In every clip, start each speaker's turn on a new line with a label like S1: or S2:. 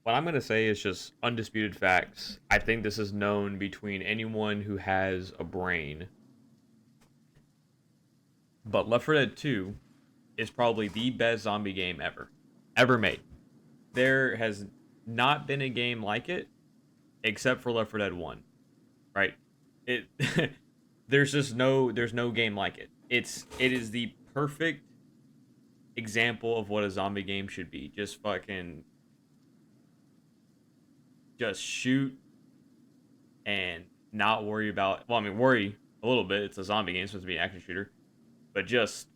S1: What I'm gonna say is just undisputed facts. I think this is known between anyone who has a brain. But Left 4 Dead 2 is probably the best zombie game ever made. There has not been a game like it except for Left 4 Dead 1, right? It there's no game like it. It is the perfect example of what a zombie game should be. Just fucking just shoot and not worry about, well, I mean, worry a little bit. It's a zombie game, it's supposed to be an action shooter, but just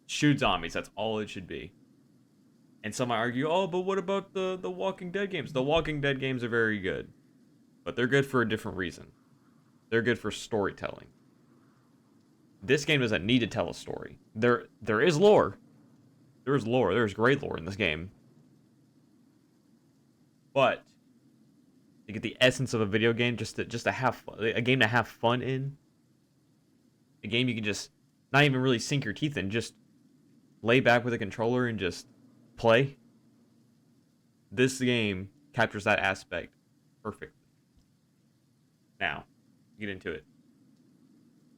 S1: shoot zombies. That's all it should be. And some might argue, oh, but what about the Walking Dead games? The Walking Dead games are very good, but they're good for a different reason. They're good for storytelling. This game doesn't need to tell a story. There is lore. There is lore. There's great lore in this game. But to get the essence of a video game, just to have fun, a game to have fun in, a game you can just not even really sink your teeth in, just lay back with a controller and just play. This game captures that aspect perfectly. Now, get into it.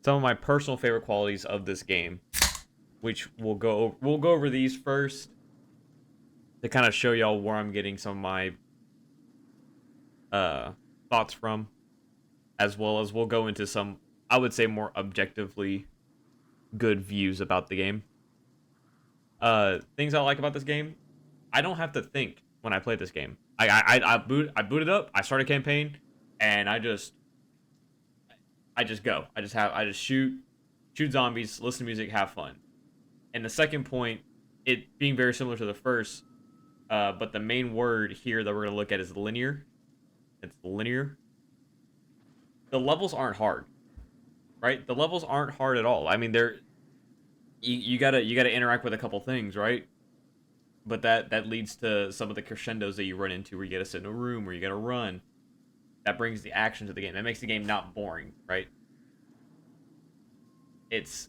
S1: Some of my personal favorite qualities of this game, which we'll go over these first to kind of show y'all where I'm getting some of my thoughts from, as well as we'll go into some, I would say, more objectively good views about the game. Things I like about this game, I don't have to think when I play this game. I boot it up, I start a campaign, and I just go. I just shoot zombies, listen to music, have fun. And the second point, it being very similar to the first, but the main word here that we're gonna look at is linear. It's linear. The levels aren't hard, right? The levels aren't hard at all. I mean, you gotta interact with a couple things, right? But that leads to some of the crescendos that you run into, where you gotta sit in a room, where you gotta run. That brings the action to the game. That makes the game not boring, right? It's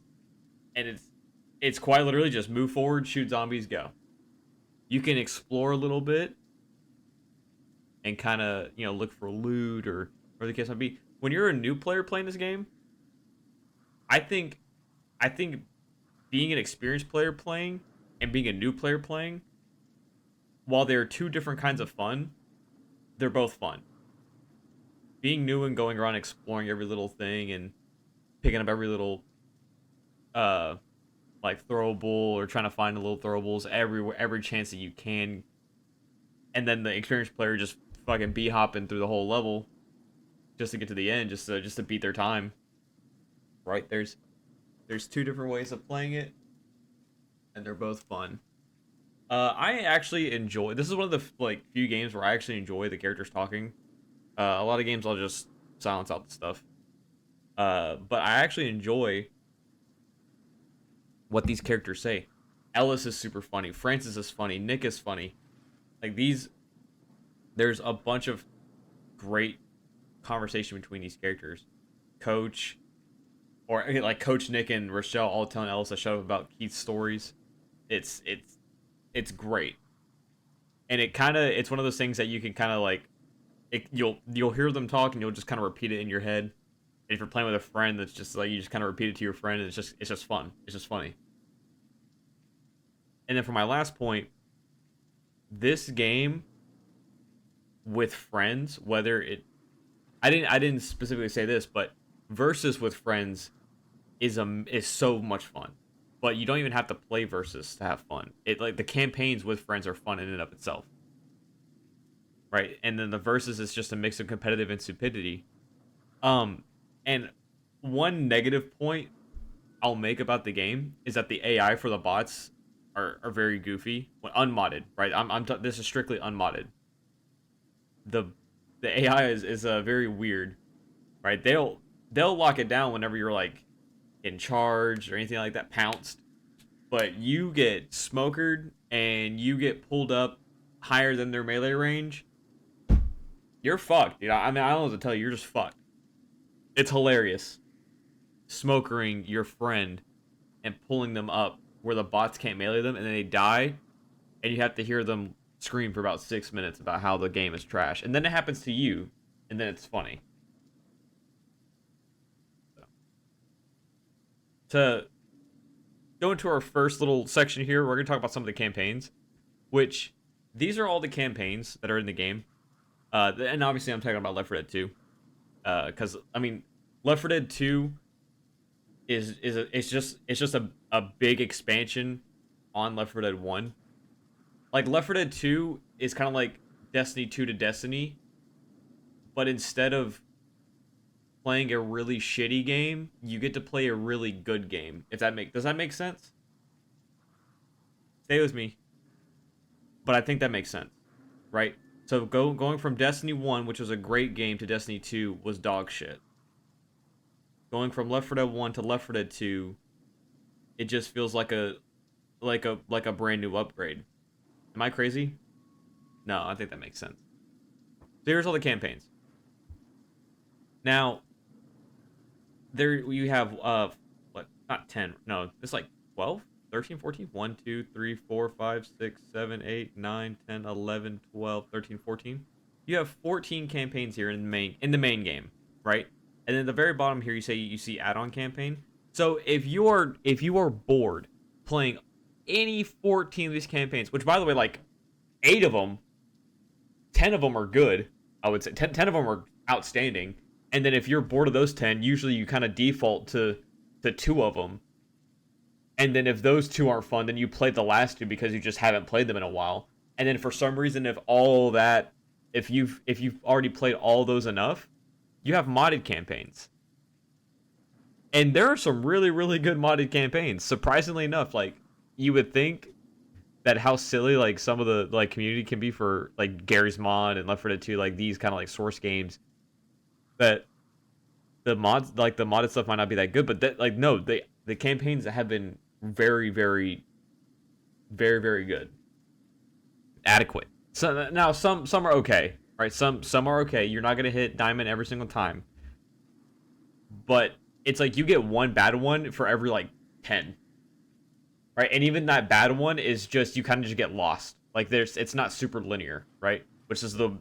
S1: quite literally just move forward, shoot zombies, go. You can explore a little bit and kind of, look for loot or the case might be. When you're a new player playing this game, I think being an experienced player playing and being a new player playing, while they're two different kinds of fun, they're both fun. Being new and going around exploring every little thing and picking up every little like throwable, or trying to find the little throwables every chance that you can, and then the experienced player just fucking bee hopping through the whole level just to get to the end, just to beat their time. Right? There's two different ways of playing it, and they're both fun. I actually enjoy. This is one of the few games where I actually enjoy the characters talking. A lot of games I'll just silence out the stuff. But I actually enjoy what these characters say. Ellis is super funny. Francis is funny. Nick is funny. There's a bunch of great conversation between these characters. Coach, or like Coach Nick and Rochelle all telling Ellis a show about Keith's stories. It's great. And it's one of those things that you can kind of you'll hear them talk and you'll just kind of repeat it in your head. And if you're playing with a friend, that's just like you just kind of repeat it to your friend, and it's just fun. It's just funny. And then for my last point, this game with friends, I didn't specifically say this, but versus with friends is so much fun. But you don't even have to play versus to have fun. The campaigns with friends are fun in and of itself. Right? And then the versus is just a mix of competitive and stupidity. And one negative point I'll make about the game is that the AI for the bots are very goofy when unmodded, right? This is strictly unmodded. The AI is very weird, right? They'll lock it down whenever you're like in charge or anything like that, pounced. But you get smokered and you get pulled up higher than their melee range, you're fucked, dude. I mean, I don't know what to tell you. You're just fucked. It's hilarious. Smokering your friend and pulling them up where the bots can't melee them, and then they die, and you have to hear them scream for about 6 minutes about how the game is trash, and then it happens to you, and then it's funny. So, to go into our first little section here, we're gonna talk about some of the campaigns, which these are all the campaigns that are in the game. And obviously I'm talking about Left 4 Dead 2, because I mean, Left 4 Dead 2 it's just a big expansion on Left 4 Dead 1. Like Left 4 Dead 2 is kind of like Destiny 2 to Destiny, but instead of playing a really shitty game, you get to play a really good game. If that does that make sense? Stay with me. But I think that makes sense, right? So going from Destiny 1, which was a great game, to Destiny 2 was dog shit. Going from Left 4 Dead 1 to Left 4 Dead 2, it just feels like a brand new upgrade. Am I crazy? No, I think that makes sense. So here's all the campaigns. Now, there you have what, not 10, no, it's like 12, 13, 14, 1, 2, 3, 4, 5, 6, 7, 8, 9, 10, 11, 12, 13, 14. You have 14 campaigns here in the main game, right? And then at the very bottom here you see add-on campaign. So if you are bored playing any 14 of these campaigns, which by the way, like 8 of them, 10 of them are good, I would say 10 of them are outstanding. And then if you're bored of those 10, usually you kind of default to 2 of them. And then if those 2 aren't fun, then you play the last 2 because you just haven't played them in a while. And then for some reason, if you've already played all those enough, you have modded campaigns. And there are some really, really good modded campaigns. Surprisingly enough, like, you would think that how silly like some of the like community can be for like Gary's Mod and Left 4 Dead 2, like these kind of like source games, that the modded stuff might not be that good, but that, like, no, the campaigns have been very, very, very, very good, adequate. So now some are okay, right? Some are okay. You're not gonna hit diamond every single time, but it's like you get one bad one for every like 10, right? And even that bad one is just, you kind of just get lost. Like it's not super linear, right? Which is the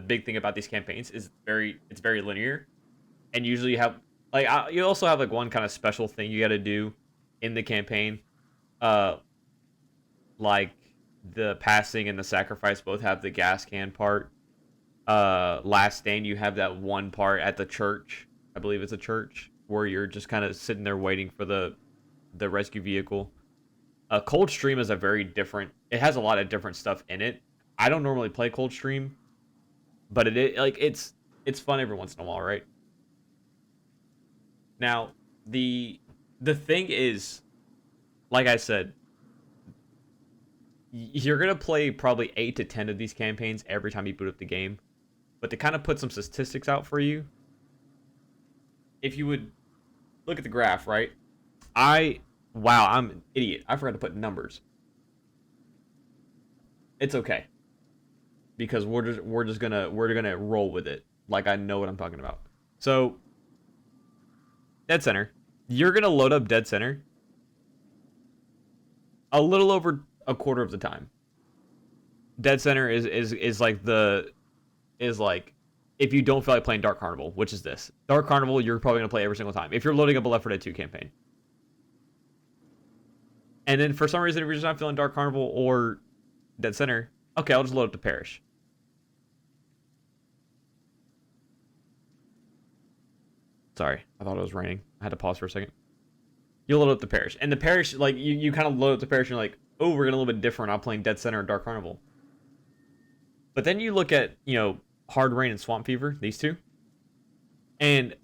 S1: big thing about these campaigns is it's very linear. And usually you have like you also have like one kind of special thing you got to do in the campaign, like the passing and the sacrifice both have the gas can part. Last Stand, you have that one part at the church, I believe it's a church, where you're just kind of sitting there waiting for the rescue vehicle. Coldstream is it has a lot of different stuff in it. I don't normally play Coldstream, but it's fun every once in a while, right? Now, the thing is, like I said, you're going to play probably 8 to 10 of these campaigns every time you boot up the game. But to kind of put some statistics out for you, if you would look at the graph, right? Wow, I'm an idiot. I forgot to put numbers. It's okay, because we're just gonna roll with it like I know what I'm talking about. So, Dead Center, you're gonna load up Dead Center a little over a quarter of the time. Dead Center is like if you don't feel like playing Dark Carnival, which is this. Dark Carnival, you're probably gonna play every single time if you're loading up a Left 4 Dead 2 campaign. And then for some reason, if you're just not feeling Dark Carnival or Dead Center, okay, I'll just load up the Parish. Sorry, I thought it was raining. I had to pause for a second. You load up the Parish. And the Parish, like, you kind of load up the Parish and you're like, oh, we're getting a little bit different. I'm playing Dead Center and Dark Carnival. But then you look at, Hard Rain and Swamp Fever, these two. And,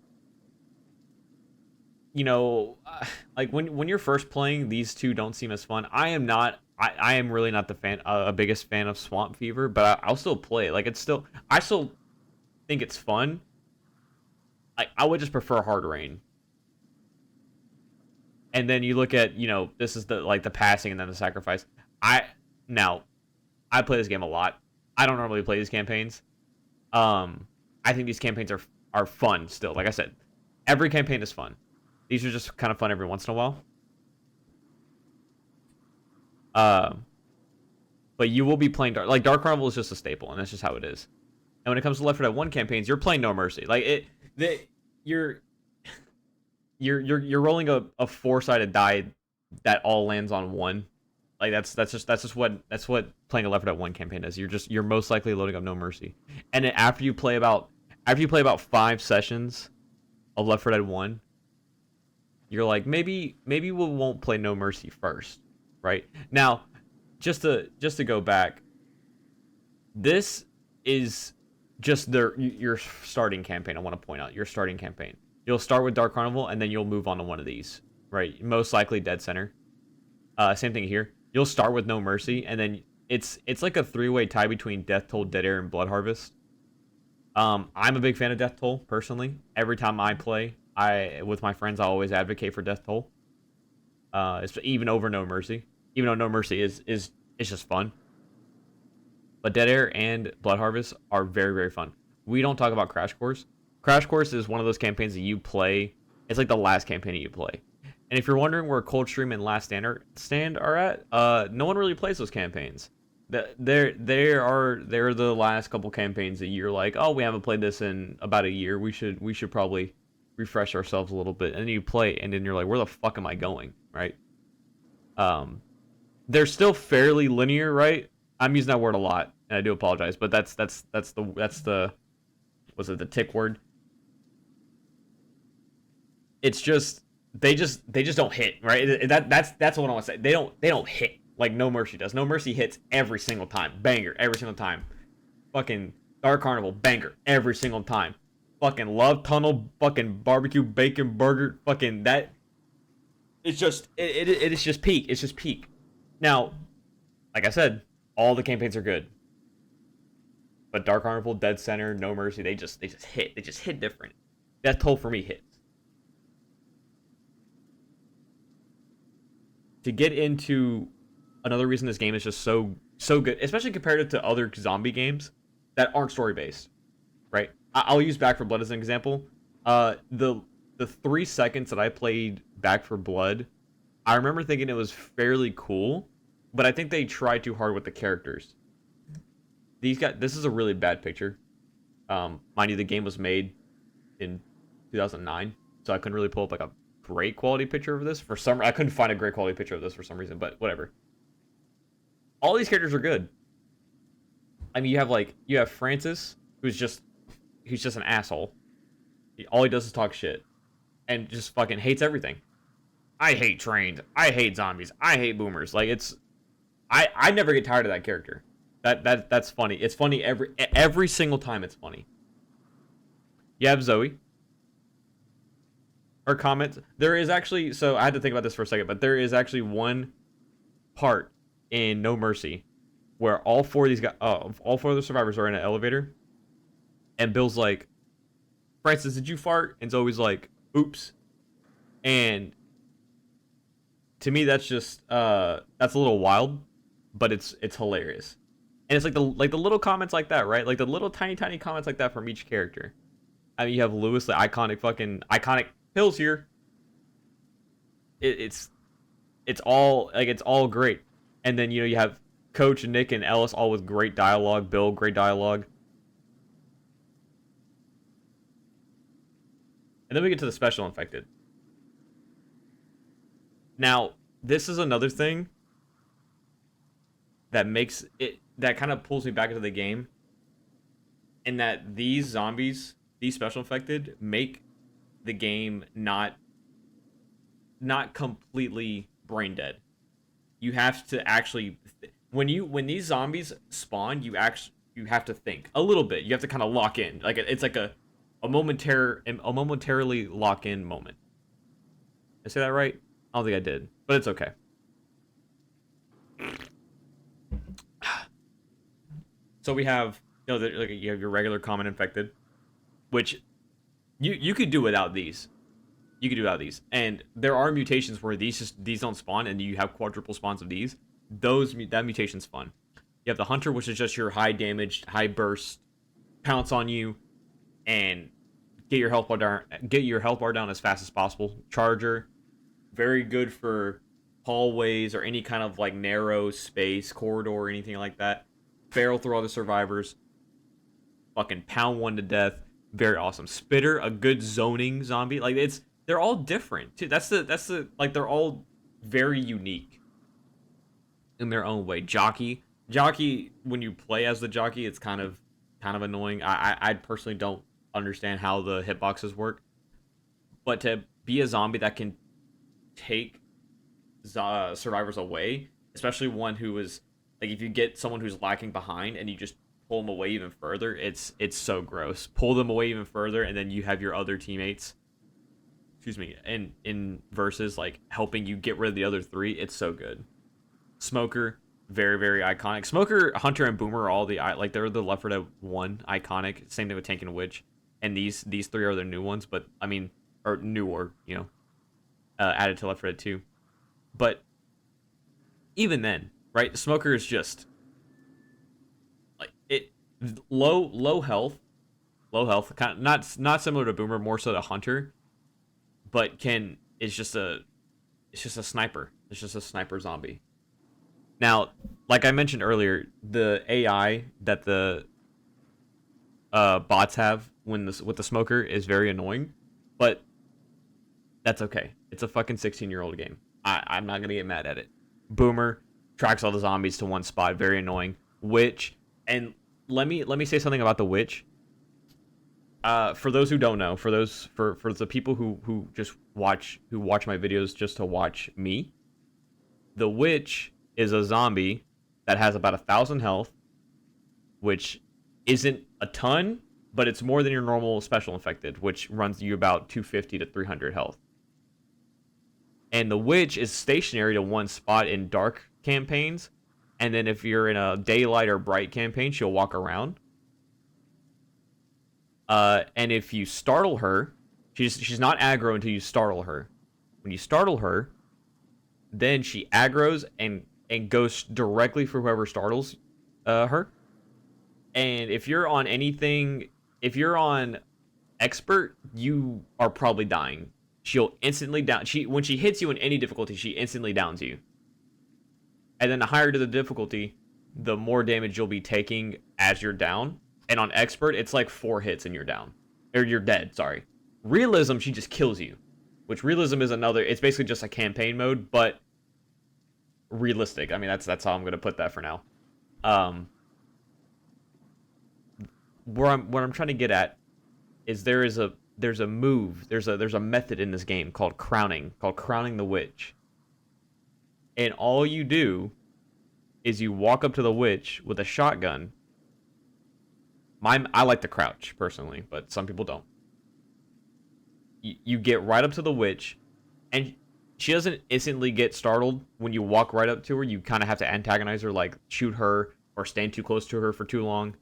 S1: like, when you're first playing, these two don't seem as fun. I am really not a biggest fan of Swamp Fever, but I'll still play it. Like, I still think it's fun. I would just prefer Hard Rain. And then you look at, this is the passing and then the sacrifice. I play this game a lot. I don't normally play these campaigns. I think these campaigns are fun still. Like I said, every campaign is fun. These are just kind of fun every once in a while. But but you will be playing Dark Carnival is just a staple, and that's just how it is. And when it comes to Left 4 Dead 1 campaigns, you're playing No Mercy. Like you're you're rolling a four-sided die that all lands on one. Like that's what playing a Left 4 Dead 1 campaign is. You're most likely loading up No Mercy. And then after you play about 5 sessions of Left 4 Dead 1, you're like, maybe we won't play No Mercy first, right? Now, just to go back, this is just your starting campaign. I want to point out your starting campaign. You'll start with Dark Carnival, and then you'll move on to one of these, right? Most likely Dead Center. Same thing here. You'll start with No Mercy, and then it's like a 3-way tie between Death Toll, Dead Air, and Blood Harvest. I'm a big fan of Death Toll personally. Every time I play, with my friends, I always advocate for Death Toll. It's even over No Mercy, even though No Mercy is just fun. But Dead Air and Blood Harvest are very, very fun. We don't talk about Crash Course. Crash Course is one of those campaigns that you play. It's like the last campaign that you play. And if you're wondering where Coldstream and Last Stand are at, no one really plays those campaigns. They're the last couple campaigns that you're like, oh, we haven't played this in about a year. We should probably refresh ourselves a little bit. And then you play, and then you're like, where the fuck am I going, right? They're still fairly linear, right? I'm using that word a lot, and I do apologize, but that's the was it the tick word? It's just they just don't hit, right? That's what I want to say. They don't hit like No Mercy does. No Mercy hits every single time, banger every single time. Fucking Dark Carnival, banger every single time. Fucking Love Tunnel, fucking barbecue bacon burger, fucking that. It's just it is just peak. It's just peak. Now, like I said, all the campaigns are good. But Dark Carnival, Dead Center, No Mercy, they just hit. They just hit different. Death Toll for me hits. To get into another reason this game is just so good, especially compared to other zombie games that aren't story based, right? I'll use Back 4 Blood as an example. The 3 seconds that I played Back 4 Blood, I remember thinking it was fairly cool, but I think they tried too hard with the characters. This is a really bad picture. Mind you, the game was made in 2009, so I couldn't really pull up like a great quality picture of this. I couldn't find a great quality picture of this for some reason, but whatever. All these characters are good. I mean, you have Francis, he's just an asshole. All he does is talk shit, and just fucking hates everything. I hate trains. I hate zombies. I hate boomers. Like I never get tired of that character. That's funny. It's funny every single time. It's funny. You have Zoe. Her comments. There is actually, so I had to think about this for a second, but there is actually one part in No Mercy where all four of the survivors are in an elevator, and Bill's like, "Francis, did you fart?" And Zoe's like, "Oops." And to me, that's just that's a little wild, but it's hilarious. And it's like the little comments like that, right? Like the little tiny comments like that from each character. I mean, you have Lewis, the iconic Hills here. It's all great. And then you have Coach, Nick, and Ellis all with great dialogue. Bill, great dialogue. And then we get to the special infected. Now, this is another thing that kind of pulls me back into the game, in that these zombies, these special infected, make the game not completely brain dead. You have to actually, when these zombies spawn, you have to think a little bit. You have to kind of lock in. Like it's like a momentarily lock in moment. Did I say that right? I don't think I did, but it's okay. So we have, you have your regular common infected, which you could do without these. You could do without these. And there are mutations where these don't spawn, and you have quadruple spawns of these. That mutation's fun. You have the hunter, which is just your high damage, high burst, pounce on you, and get your health bar down as fast as possible. Charger, very good for hallways or any kind of like narrow space, corridor, or anything like that. Barrel through all the survivors. Fucking pound one to death. Very awesome. Spitter, a good zoning zombie. Like they're all different too. That's the like they're all very unique in their own way. Jockey, when you play as the jockey, it's kind of annoying. I personally don't understand how the hitboxes work, but to be a zombie that can take survivors away, especially one who is like if you get someone who's lacking behind and you just pull them away even further, it's so gross. Pull them away even further, and then you have your other teammates. Excuse me, in versus like helping you get rid of the other three. It's so good. Smoker, very very iconic. Smoker, Hunter, and Boomer are all like they're the Left 4 Dead 1 iconic. Same thing with Tank and Witch, and these three are the new ones. But I mean, or newer, added to Left 4 Dead 2. But even then, right? Smoker is just like it low health, kind of not similar to Boomer, more so to Hunter, but it's just a sniper. It's just a sniper zombie. Now, like I mentioned earlier, the AI that the bots have with the smoker is very annoying, but that's okay. It's a fucking 16-year-old game. I'm not gonna get mad at it. Boomer tracks all the zombies to one spot, very annoying. Witch, and let me say something about the witch. For those who don't know, for the people who just watch my videos just to watch me, the witch is a zombie that has about 1,000 health, which isn't a ton, but it's more than your normal special infected, which runs you about 250 to 300 health. And the witch is stationary to one spot in dark campaigns, and then if you're in a daylight or bright campaign, she'll walk around. And if you startle her, she's not aggro until you startle her. When you startle her, then she aggroes and goes directly for whoever startles her. And if you're on expert, you are probably dying. She'll instantly down. When she hits you in any difficulty, she instantly downs you. And then the higher to the difficulty, the more damage you'll be taking as you're down. And on expert, it's like 4 hits and you're down. Or you're dead, sorry. Realism, she just kills you. Which realism is it's basically just a campaign mode, but realistic. I mean, that's how I'm going to put that for now. What I'm trying to get at is there's a move, there's a method in this game called crowning the witch. And all you do is you walk up to the witch with a shotgun. I like to crouch personally, but some people don't. You get right up to the witch, and she doesn't instantly get startled when you walk right up to her. You kind of have to antagonize her, like shoot her or stand too close to her for too long.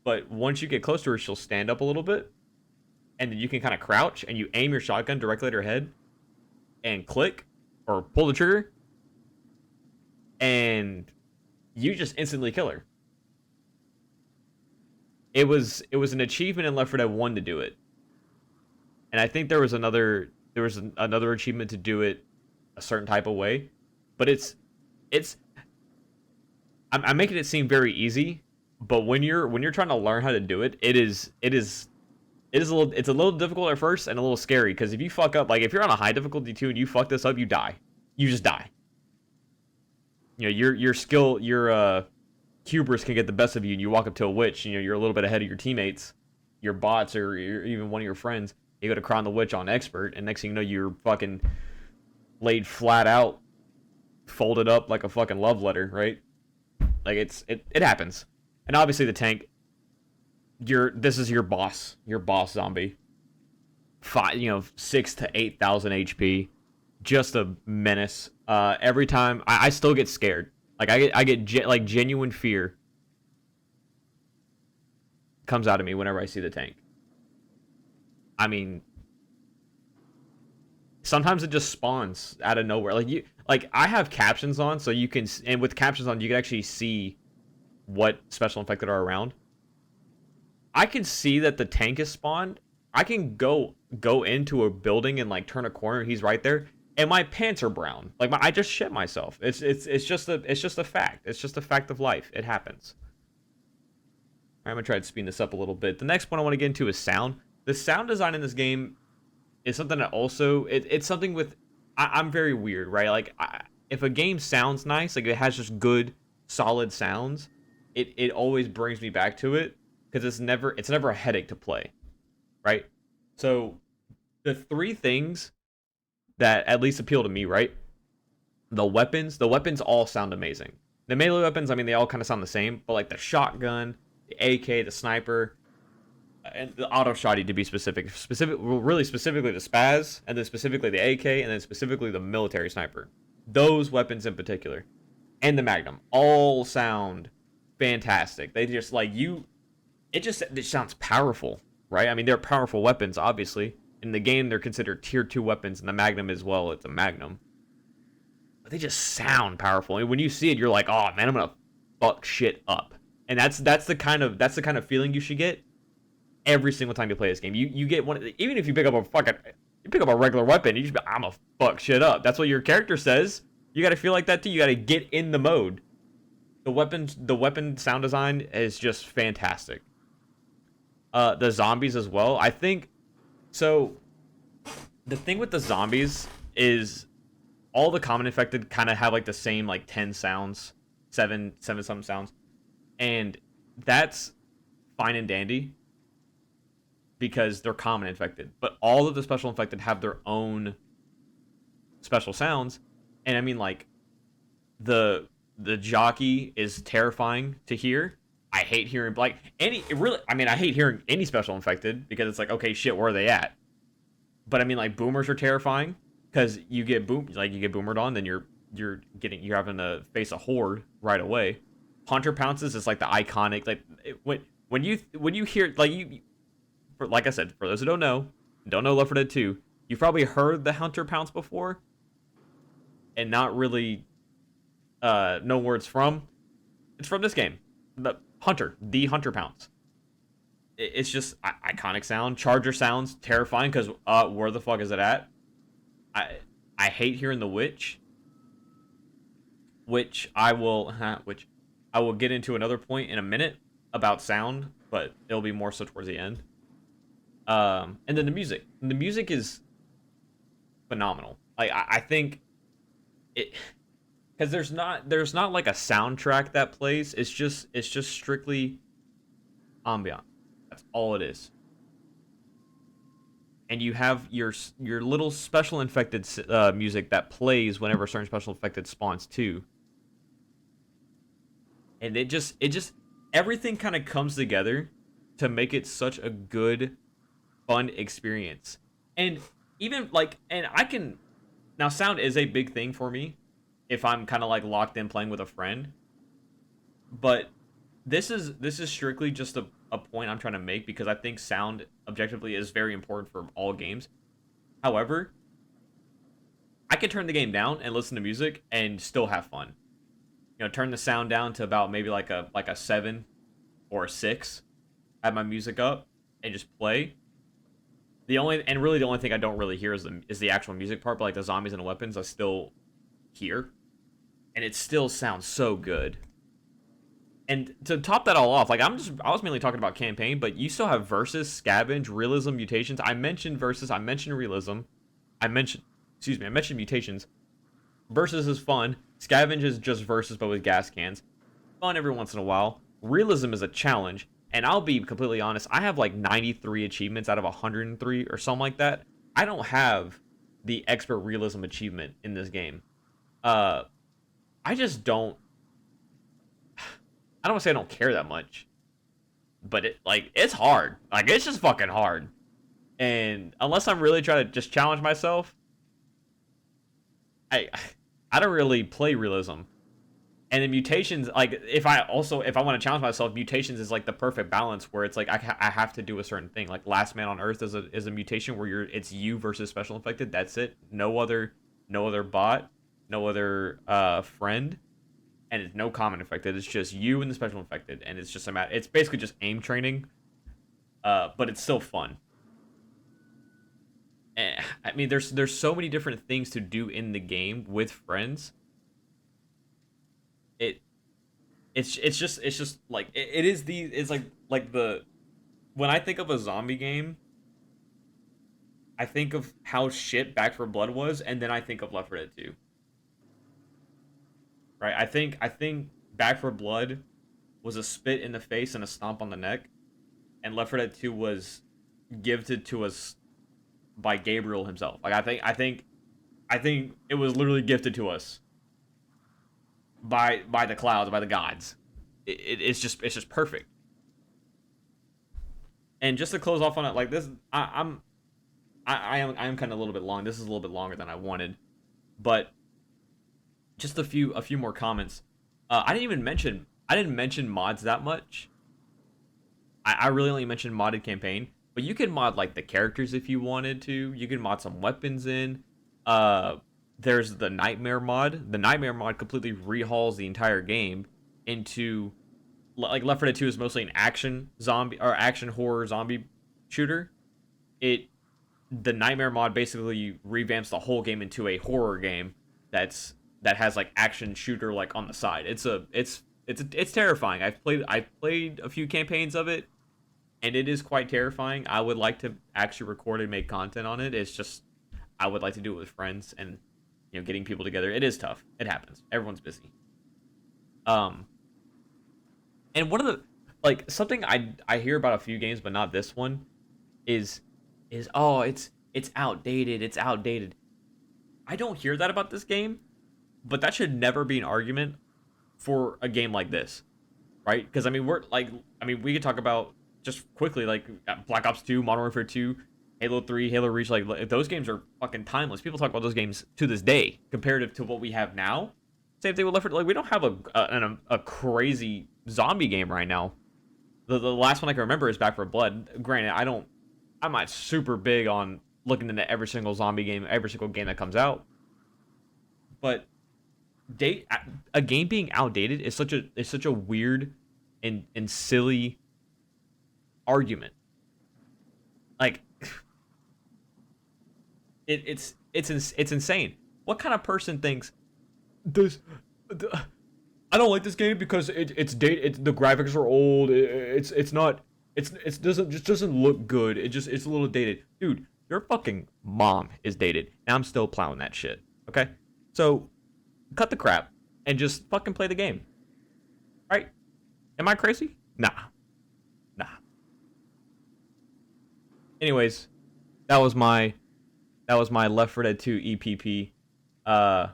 S1: But once you get close to her, she'll stand up a little bit, and then you can kind of crouch, and you aim your shotgun directly at her head, and click, or pull the trigger, and you just instantly kill her. It was an achievement in Left 4 Dead 1 to do it. And I think there was another achievement to do it a certain type of way. But I'm making it seem very easy, but when you're trying to learn how to do it, it's a little difficult at first and a little scary, because if you fuck up, like if you're on a high difficulty too and you fuck this up, you die. You just die. You know, your skill, your hubris can get the best of you, and you walk up to a witch, you're a little bit ahead of your teammates, your bots, or even one of your friends. You go to crown the witch on expert, and next thing you know, you're fucking laid flat out, folded up like a fucking love letter, right? Like it happens. And obviously the tank, this is your boss zombie. 6 to 8,000 HP, just a menace. Every time I still get scared. Like I get genuine fear comes out of me whenever I see the tank. I mean, sometimes it just spawns out of nowhere. Like I have captions on, so you can, and with captions on, you can actually see what special infected are around. I can see that the tank is spawned. I can go into a building and like turn a corner. He's right there, and my pants are brown. Like I just shit myself. It's just a fact. It's just a fact of life. It happens. I'm gonna try to speed this up a little bit. The next one I want to get into is sound. The sound design in this game is something that also it's something with I'm very weird, right? Like if a game sounds nice, like it has just good solid sounds, it always brings me back to it because it's never a headache to play, right? So the three things that at least appeal to me, right? The weapons all sound amazing. The melee weapons, I mean, they all kind of sound the same, but like the shotgun, the AK, the sniper, and the auto shotty to be really specifically the spaz, and then specifically the AK, and then specifically the military sniper. Those weapons in particular, and the magnum, all sound fantastic. They just like you. It sounds powerful, right? I mean, they're powerful weapons, obviously. In the game, they're considered tier 2 weapons, and the magnum as well. It's a magnum, but they just sound powerful. And when you see it, you're like, oh man, I'm gonna fuck shit up. And that's the kind of feeling you should get every single time you play this game. You get one, even if you pick up a regular weapon, you just be, I'm gonna fuck shit up. That's what your character says. You got to feel like that too. You got to get in the mode. The weapon sound design is just fantastic. The zombies as well. I think so. The thing with the zombies is all the common infected kind of have like the same like 10 sounds, seven something sounds, and that's fine and dandy because they're common infected. But all of the special infected have their own special sounds, and I mean like the jockey is terrifying to hear. I hate hearing like I hate hearing any special infected because it's like, okay, shit, where are they at? But I mean like boomers are terrifying because you get boomered on, then you're having to face a horde right away. Hunter pounces is like the iconic when you hear like I said, for those who don't know Left 4 Dead 2, you've probably heard the Hunter pounce before and not really know where it's from. It's from this game. The Hunter pounce. It's just iconic sound. Charger sounds terrifying because where the fuck is it at? I hate hearing the which I will get into another point in a minute about sound, but it'll be more so towards the end. And then the music. The music is phenomenal. Like I think it, because there's not like a soundtrack that plays. It's just strictly ambient. That's all it is. And you have your little special infected music that plays whenever a certain special infected spawns too. And it just everything kind of comes together to make it such a good, fun experience. And even like, and I can now sound is a big thing for me if I'm kind of like locked in playing with a friend. But this is strictly just a point I'm trying to make because I think sound objectively is very important for all games. However, I can turn the game down and listen to music and still have fun. You know, turn the sound down to about maybe like a 7 or a 6. Have my music up and just play. The only thing I don't really hear is the actual music part, but like the zombies and the weapons I still hear. And it still sounds so good. And to top that all off, like I was mainly talking about campaign, but you still have versus, scavenge, realism, mutations. I mentioned versus, I mentioned realism, I mentioned mutations. Versus is fun. Scavenge is just versus but with gas cans. Fun every once in a while. Realism is a challenge, and I'll be completely honest, I have like 93 achievements out of 103 or something like that. I don't have the expert realism achievement in this game. I just don't. I don't want to say I don't care that much, but it's hard. Like it's just fucking hard. And unless I'm really trying to just challenge myself, I don't really play realism. And then mutations, like if I want to challenge myself, mutations is like the perfect balance where it's like I have to do a certain thing. Like Last Man on Earth is a mutation where it's you versus special infected. That's it. No other bot, no other friend, and it's no common infected. It's just you and the special infected, and it's just it's basically just aim training, but it's still fun. I mean, there's so many different things to do in the game with friends. It it's just like it is the it's like the when I think of a zombie game, I think of how shit Back for Blood was, and then I think of Left 4 Dead 2. Right? I think Back for Blood was a spit in the face and a stomp on the neck, and Left 4 Dead 2 was gifted to us by Gabriel himself. Like I think it was literally gifted to us by the clouds, by the gods. It's just perfect. And just to close off on it, like this, I am kind of a little bit long. This is a little bit longer than I wanted, but just a few more comments. I didn't mention mods that much. I really only mentioned modded campaign, but you can mod like the characters if you wanted to. You can mod some weapons in. Uh, there's the Nightmare mod. The Nightmare mod completely rehauls the entire game into like Left 4 Dead 2 is mostly an action zombie or action horror zombie shooter. It The Nightmare mod basically revamps the whole game into a horror game that has like action shooter like on the side. It's terrifying. I've played a few campaigns of it, and it is quite terrifying. I would like to actually record and make content on it. It's just I would like to do it with friends and getting people together. It is tough. It happens. Everyone's busy. Um, and one of the like something I hear about a few games, but not this one, is oh it's outdated. It's outdated. I don't hear that about this game, but that should never be an argument for a game like this, right? Because we could talk about just quickly like Black Ops 2, Modern Warfare 2, Halo 3, Halo Reach. Like those games are fucking timeless. People talk about those games to this day, comparative to what we have now. Same thing with Left 4 Dead. Like we don't have a crazy zombie game right now. The last one I can remember is Back 4 Blood. Granted, I'm not super big on looking into every single zombie game, every single game that comes out, but date a game being outdated is such a weird and silly argument. Like it's insane. What kind of person thinks this? I don't like this game because it's dated. The graphics are old. It's not. It doesn't look good. It's a little dated, dude. Your fucking mom is dated, and I'm still plowing that shit. Okay, so cut the crap and just fucking play the game. Right? Am I crazy? Nah. Nah. Anyways, that was my Left 4 Dead 2 EPP. Uh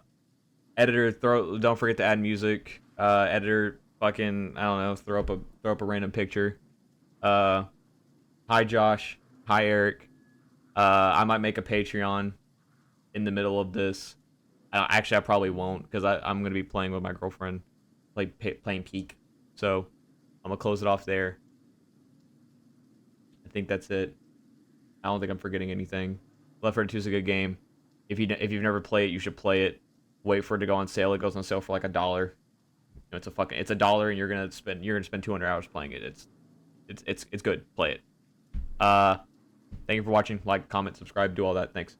S1: Editor, don't forget to add music. Editor, fucking I don't know, throw up a random picture. Hi Josh. Hi Eric. I might make a Patreon in the middle of this. Actually, I probably won't because I'm gonna be playing with my girlfriend, playing Peak. So I'm gonna close it off there. I think that's it. I don't think I'm forgetting anything. Left 4 Dead 2 is a good game. If you've never played it, you should play it. Wait for it to go on sale. It goes on sale for like $1. It's $1, and you're gonna spend 200 hours playing it. It's good. Play it. Thank you for watching. Like, comment, subscribe, do all that. Thanks.